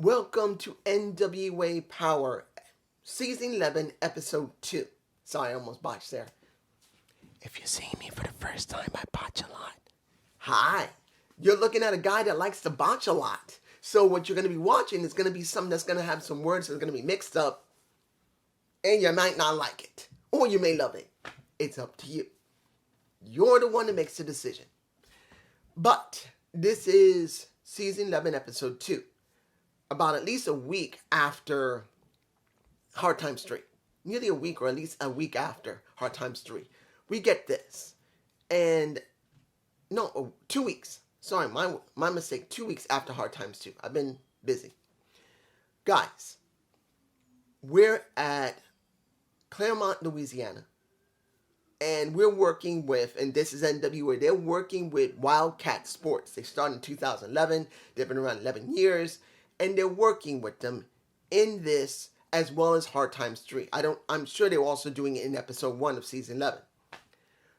Welcome to NWA Powerrr, Season 11, Episode 2. Sorry, I almost botched there. If you're seeing me for the first time, I botch a lot. Hi, you're looking at a guy that likes to botch a lot. So what you're going to be watching is going to be something that's going to have some words that are going to be mixed up, and you might not like it, or you may love it. It's up to you. You're the one that makes the decision. But this is Season 11, Episode 2. About at least a week after Hard Times 3. Nearly a week, or at least a week after Hard Times 3. We get this. And, no, 2 weeks. Sorry, my mistake. 2 weeks after Hard Times 2. I've been busy. Guys, we're at Claremont, Louisiana. And we're working with, and this is NWA, they're working with Wildcat Sports. They started in 2011. They've been around 11 years. And they're working with them in this as well as Hard Times 3. I'm sure they were also doing it in episode 1 of season 11.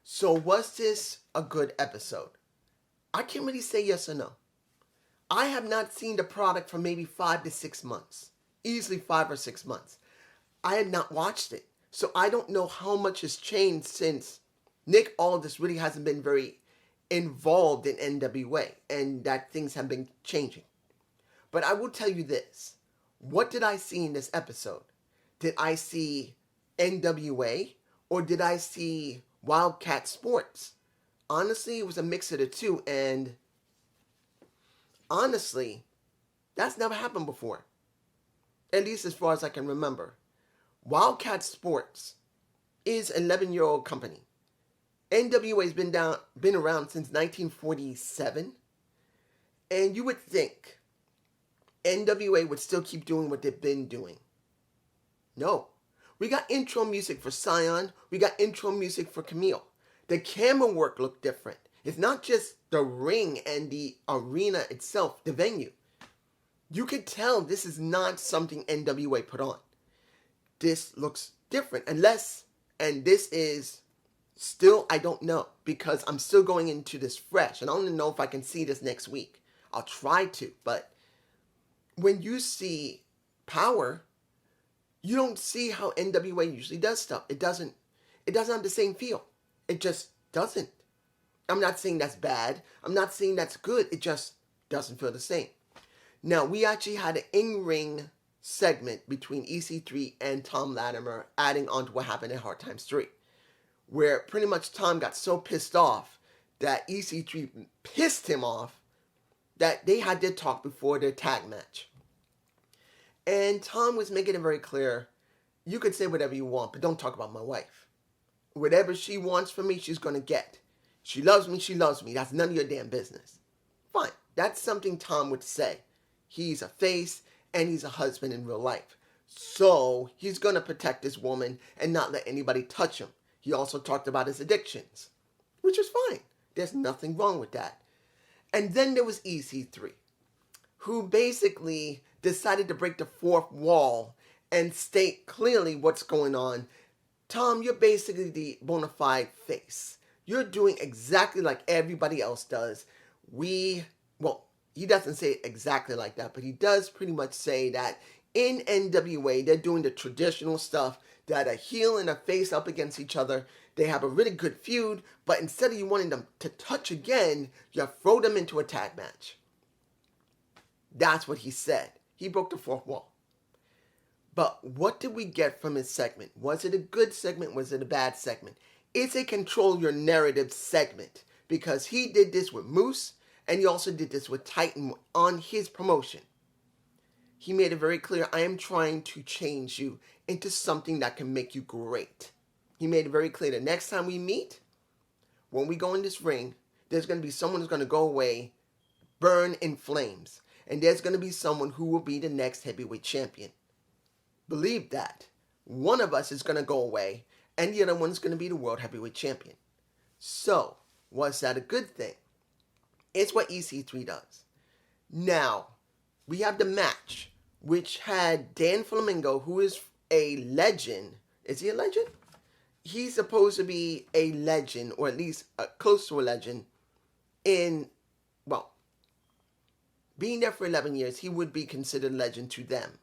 So was this a good episode? I can't really say yes or no. I have not seen the product for maybe 5 to 6 months. Easily 5 or 6 months. I had not watched it. So I don't know how much has changed since Nick Aldis really hasn't been very involved in NWA. And that things have been changing. But I will tell you this. What did I see in this episode? Did I see NWA or did I see Wildcat Sports? Honestly, it was a mix of the two. And honestly, that's never happened before. At least as far as I can remember. Wildcat Sports is an 11-year-old company. NWA has been around since 1947. And you would think NWA would still keep doing what they've been doing. No. We got intro music for Scion. We got intro music for Camille. The camera work looked different. It's not just the ring and the arena itself, the venue. You could tell this is not something NWA put on. This looks different. Unless, and this is still, I don't know. Because I'm still going into this fresh. And I don't know if I can see this next week. I'll try to, but when you see Powerrr, you don't see how NWA usually does stuff. It doesn't have the same feel. It just doesn't. I'm not saying that's bad. I'm not saying that's good. It just doesn't feel the same. Now, we actually had an in-ring segment between EC3 and Tom Latimer, adding on to what happened in Hard Times 3, where pretty much Tom got so pissed off that EC3 pissed him off that they had their talk before their tag match. And Tom was making it very clear, you could say whatever you want, but don't talk about my wife. Whatever she wants from me, she's going to get. She loves me, she loves me. That's none of your damn business. Fine. That's something Tom would say. He's a face, and he's a husband in real life. So, he's going to protect this woman and not let anybody touch him. He also talked about his addictions, which is fine. There's nothing wrong with that. And then there was EC3, who basically decided to break the fourth wall and state clearly what's going on. Tom, you're basically the bona fide face. You're doing exactly like everybody else does. He doesn't say it exactly like that, but he does pretty much say that in NWA, they're doing the traditional stuff, that a heel and a face up against each other. They have a really good feud, but instead of you wanting them to touch again, you throw them into a tag match. That's what he said. He broke the fourth wall. But what did we get from his segment? Was it a good segment? Was it a bad segment? It's a control your narrative segment, because he did this with Moose, and he also did this with Titan on his promotion. He made it very clear, I am trying to change you into something that can make you great. He made it very clear the next time we meet, when we go in this ring, there's going to be someone who's going to go away, burn in flames. And there's going to be someone who will be the next heavyweight champion. Believe that. One of us is going to go away, and the other one is going to be the world heavyweight champion. So, was that a good thing? It's what EC3 does. Now, we have the match, which had Dan Flamingo, who is a legend. Is he a legend? He's supposed to be a legend, or at least close to a legend, in, Being there for 11 years, he would be considered a legend to them.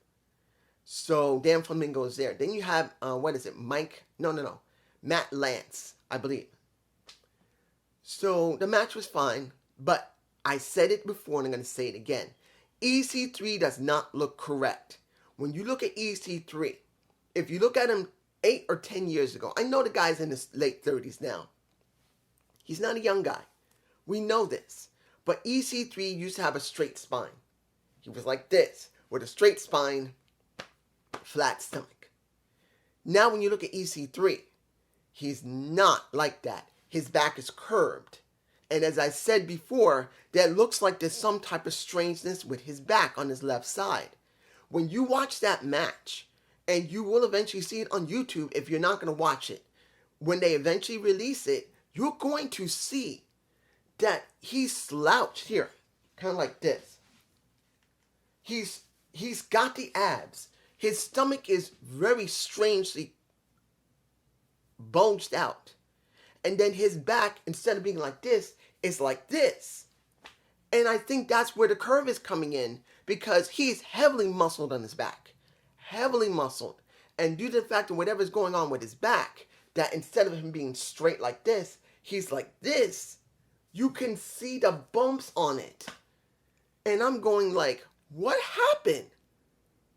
So Dan Flamingo is there. Then you have, what is it, Mike? No. Matt Lance, I believe. So the match was fine, but I said it before and I'm going to say it again. EC3 does not look correct. When you look at EC3, if you look at him 8 or 10 years ago, I know the guy's in his late 30s now. He's not a young guy. We know this. But EC3 used to have a straight spine. He was like this, with a straight spine, flat stomach. Now when you look at EC3, he's not like that. His back is curved. And as I said before, that looks like there's some type of strangeness with his back on his left side. When you watch that match, and you will eventually see it on YouTube if you're not going to watch it, when they eventually release it, you're going to see that he's slouched here, kind of like this. He's got the abs. His stomach is very strangely bulged out. And then his back, instead of being like this, is like this. And I think that's where the curve is coming in, because he's heavily muscled on his back. Heavily muscled. And due to the fact that whatever's going on with his back, that instead of him being straight like this, he's like this. You can see the bumps on it. And I'm going like, what happened?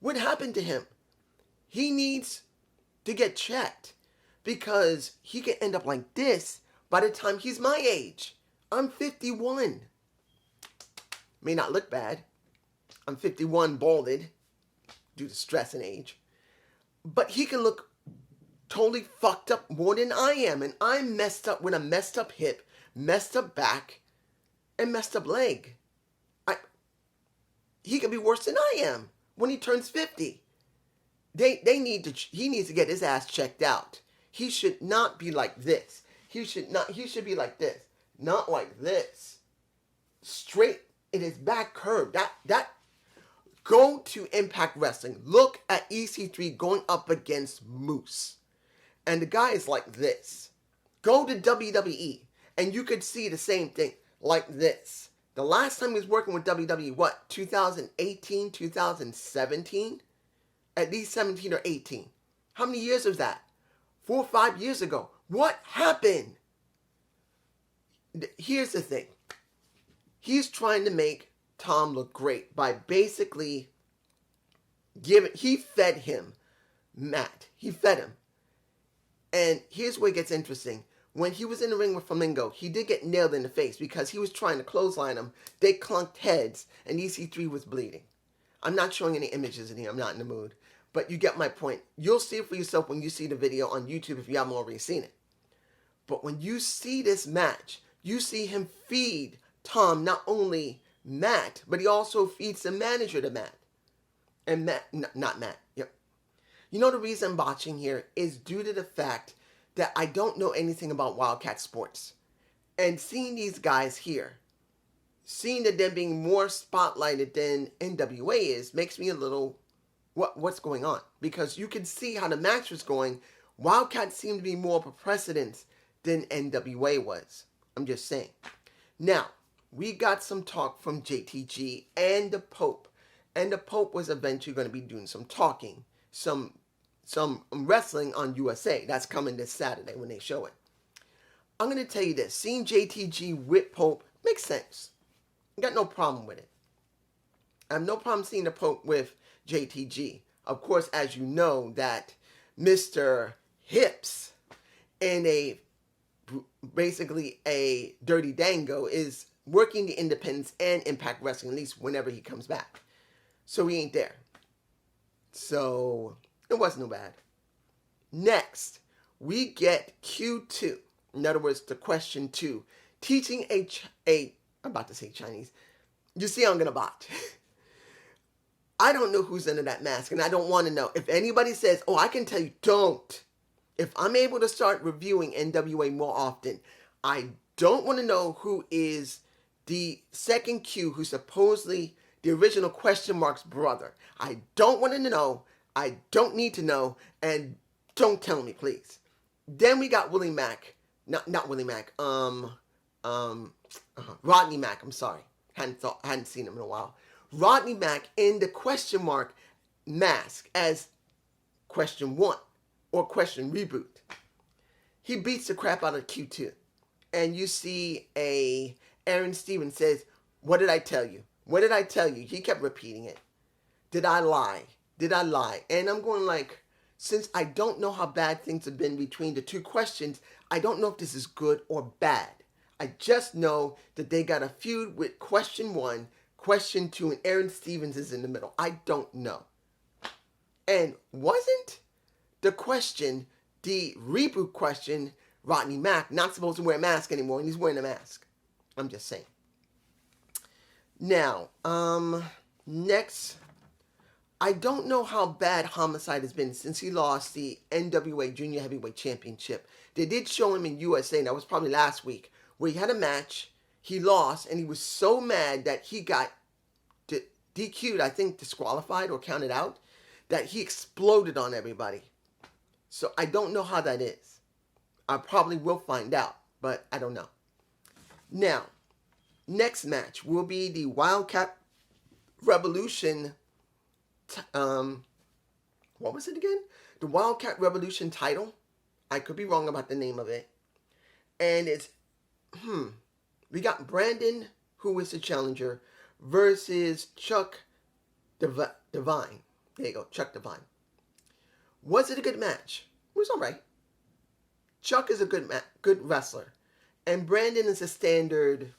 What happened to him? He needs to get checked, because he can end up like this by the time he's my age. I'm 51. May not look bad. I'm 51 balded due to stress and age. But he can look totally fucked up more than I am. And I'm messed up with a messed up hip, messed up back, and messed up leg. He could be worse than I am when he turns 50. He needs to get his ass checked out. He should not be like this. He should be like this. Not like this. Straight in his back curve. Go to Impact Wrestling. Look at EC3 going up against Moose. And the guy is like this. Go to WWE and you could see the same thing. Like this. The last time he was working with WWE, what? 2018, 2017? At least 17 or 18. How many years was that? 4 or 5 years ago. What happened? Here's the thing. He's trying to make Tom look great by basically he fed him Matt. He fed him. And here's where it gets interesting. When he was in the ring with Flamingo, he did get nailed in the face because he was trying to clothesline him. They clunked heads and EC3 was bleeding. I'm not showing any images in here. I'm not in the mood. But you get my point. You'll see it for yourself when you see the video on YouTube if you haven't already seen it. But when you see this match, you see him feed Tom not only Matt, but he also feeds the manager to Matt. And Matt, not Matt. Yep. You know the reason I'm botching here is due to the fact that I don't know anything about Wildcat sports. And seeing these guys here, seeing that them being more spotlighted than NWA is, makes me a little, what's going on? Because you can see how the match was going. Wildcat seemed to be more of a precedence than NWA was. I'm just saying. Now, we got some talk from JTG and the Pope. And the Pope was eventually going to be doing some talking, some wrestling on USA. That's coming this Saturday when they show it. I'm going to tell you this. Seeing JTG with Pope makes sense. I got no problem with it. I have no problem seeing the Pope with JTG. Of course, as you know, that Mr. Hips and basically a Dirty Dango is working the independents and Impact Wrestling, at least whenever he comes back. So he ain't there. So it wasn't no bad. Next, we get Q2. In other words, the question 2. Teaching I'm about to say Chinese. You see, I'm going to bot. I don't know who's under that mask, and I don't want to know. If anybody says, oh, I can tell you, don't. If I'm able to start reviewing NWA more often, I don't want to know who is the second Q who's supposedly the original question mark's brother. I don't want to know. I don't need to know. And don't tell me, please. Then we got Willie Mack. Not Willie Mack. Rodney Mack. I'm sorry. Hadn't seen him in a while. Rodney Mack in the question mark mask as question 1 or question reboot. He beats the crap out of Q2. And you see Aaron Stevens says, "What did I tell you? What did I tell you?" He kept repeating it. Did I lie? Did I lie? And I'm going like, since I don't know how bad things have been between the two questions, I don't know if this is good or bad. I just know that they got a feud with question 1, question 2, and Aaron Stevens is in the middle. I don't know. And wasn't the question, the reboot question, Rodney Mack not supposed to wear a mask anymore, and he's wearing a mask? I'm just saying. Now, next, I don't know how bad Homicide has been since he lost the NWA Junior Heavyweight Championship. They did show him in USA, and that was probably last week, where he had a match, he lost, and he was so mad that he got DQ'd, I think disqualified or counted out, that he exploded on everybody. So I don't know how that is. I probably will find out, but I don't know. Now, next match will be the Wildcat Revolution. What was it again? The Wildcat Revolution title. I could be wrong about the name of it. And it's, we got Brandon, who is the challenger, versus Chuck Divine. There you go, Chuck Divine. Was it a good match? It was all right. Chuck is a good wrestler. And Brandon is a standard,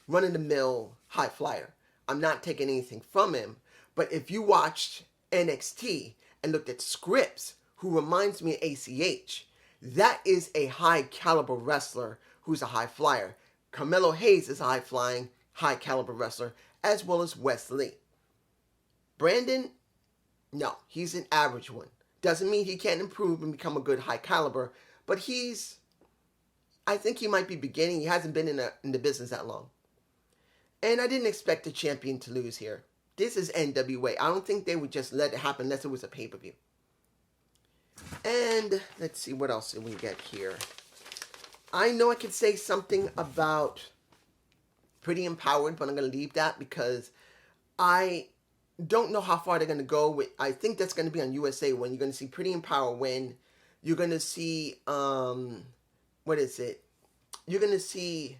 run-of-the-mill high flyer. I'm not taking anything from him. But if you watched NXT and looked at Scripps, who reminds me of ACH, that is a high-caliber wrestler who's a high flyer. Carmelo Hayes is a high-flying, high-caliber wrestler, as well as Wes Lee. Brandon, no, he's an average one. Doesn't mean he can't improve and become a good high-caliber, but I think he might be beginning. He hasn't been in the business that long. And I didn't expect the champion to lose here. This is NWA. I don't think they would just let it happen unless it was a pay-per-view. And let's see, what else did we get here? I know I could say something about Pretty Empowered, but I'm going to leave that because I don't know how far they're going to go with. I think that's going to be on USA when you're going to see Pretty Empowered win. You're going to see, what is it? You're going to see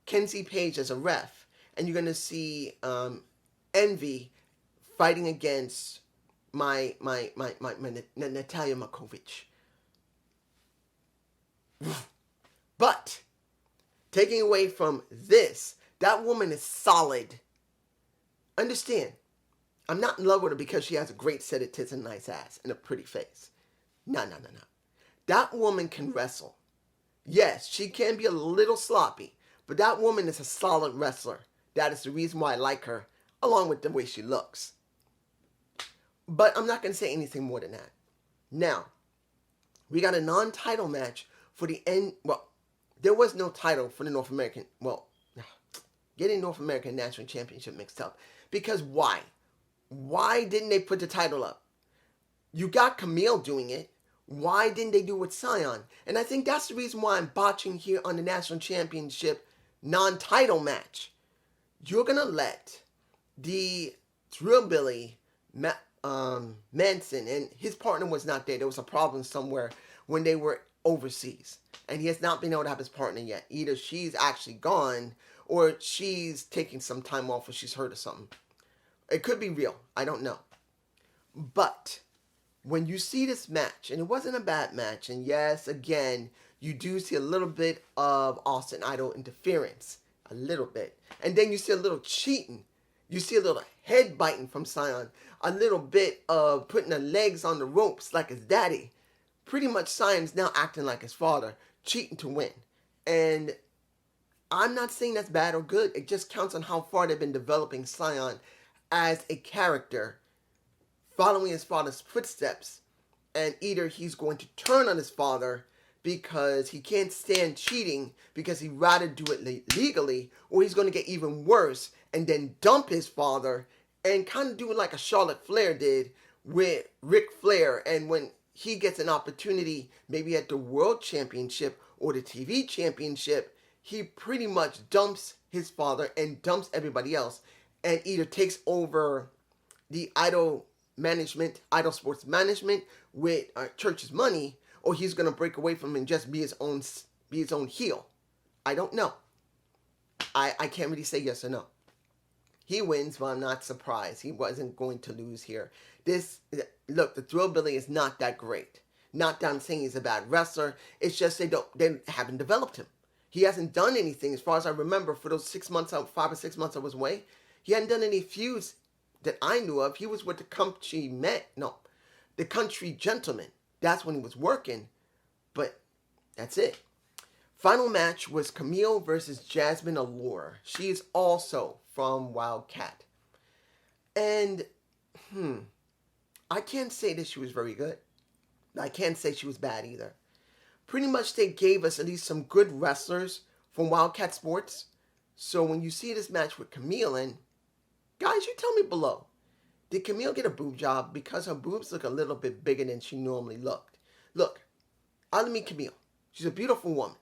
Kenzie Page as a ref. And you're going to see Envy fighting against my Natalia Markovich. But taking away from this, that woman is solid. Understand, I'm not in love with her because she has a great set of tits and a nice ass and a pretty face. No. That woman can wrestle. Yes, she can be a little sloppy, but that woman is a solid wrestler. That is the reason why I like her, along with the way she looks. But I'm not going to say anything more than that. Now, we got a non-title match for the end. Well, there was no title for the North American. Well, getting North American National Championship mixed up. Because why? Why didn't they put the title up? You got Camille doing it. Why didn't they do it with Scion? And I think that's the reason why I'm botching here on the National Championship non-title match. You're going to let the Drillbilly Manson, and his partner was not there. There was a problem somewhere when they were overseas. And he has not been able to have his partner yet. Either she's actually gone or she's taking some time off or she's hurt or something. It could be real. I don't know. But when you see this match, and it wasn't a bad match, and yes, again, you do see a little bit of Austin Idol interference. A little bit. And then you see a little cheating. You see a little head biting from Scion. A little bit of putting the legs on the ropes like his daddy. Pretty much Scion's now acting like his father. Cheating to win. And I'm not saying that's bad or good. It just counts on how far they've been developing Scion as a character. Following his father's footsteps. And either he's going to turn on his father because he can't stand cheating because he'd rather do it legally, or he's going to get even worse and then dump his father and kind of do it like a Charlotte Flair did with Ric Flair. And when he gets an opportunity, maybe at the World Championship or the TV Championship, he pretty much dumps his father and dumps everybody else. and either takes over the Idol Sports Management with Church's money, or he's gonna break away from him and just be his own heel. I don't know. I can't really say yes or no. He wins, but I'm not surprised. He wasn't going to lose here. Look, the Thrillbilly is not that great. Not that I'm saying he's a bad wrestler. It's just they haven't developed him. He hasn't done anything, as far as I remember, for those 5 or 6 months I was away. He hadn't done any feuds that I knew of. He was with the Country Gentleman. That's when he was working, but that's it. Final match was Camille versus Jasmine Allure. She is also from Wildcat. And, I can't say that she was very good. I can't say she was bad either. Pretty much they gave us at least some good wrestlers from Wildcat Sports. So when you see this match with Camille, and guys, you tell me below, did Camille get a boob job? Because her boobs look a little bit bigger than she normally looked. Look, I'll meet Camille. She's a beautiful woman.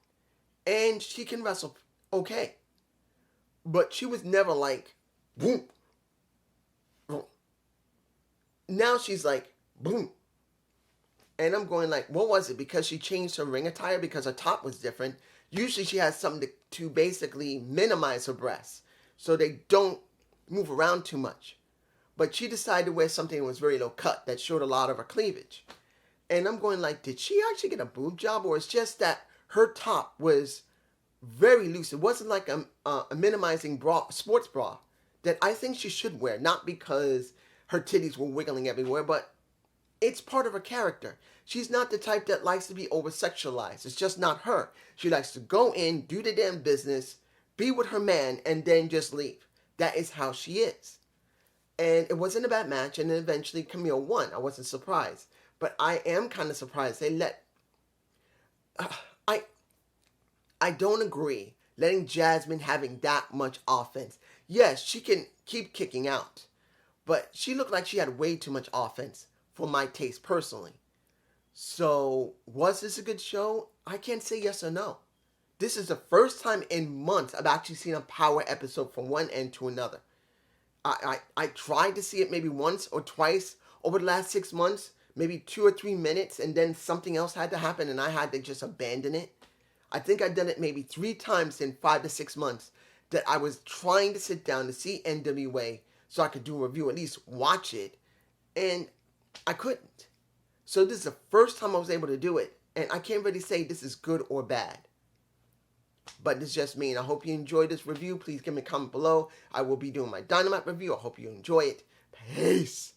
And she can wrestle okay. But she was never like, boom. Now she's like, boom. And I'm going like, what was it? Because she changed her ring attire because her top was different. Usually she has something to basically minimize her breasts so they don't move around too much. But she decided to wear something that was very low cut that showed a lot of her cleavage. And I'm going like, did she actually get a boob job? Or it's just that her top was very loose. It wasn't like a minimizing sports bra that I think she should wear. Not because her titties were wiggling everywhere, but it's part of her character. She's not the type that likes to be over-sexualized. It's just not her. She likes to go in, do the damn business, be with her man, and then just leave. That is how she is. And it wasn't a bad match, and then eventually Camille won. I wasn't surprised. But I am kind of surprised they let... I don't agree letting Jasmine having that much offense. Yes, she can keep kicking out. But she looked like she had way too much offense for my taste personally. So, was this a good show? I can't say yes or no. This is the first time in months I've actually seen a Powerrr episode from one end to another. I tried to see it maybe once or twice over the last 6 months, maybe 2 or 3 minutes, and then something else had to happen and I had to just abandon it. I think I've done it maybe 3 times in 5 to 6 months that I was trying to sit down to see NWA so I could do a review, at least watch it, and I couldn't. So this is the first time I was able to do it, and I can't really say this is good or bad. But this is just me, and I hope you enjoyed this review. Please give me a comment below. I will be doing my Dynamite review. I hope you enjoy it. Peace.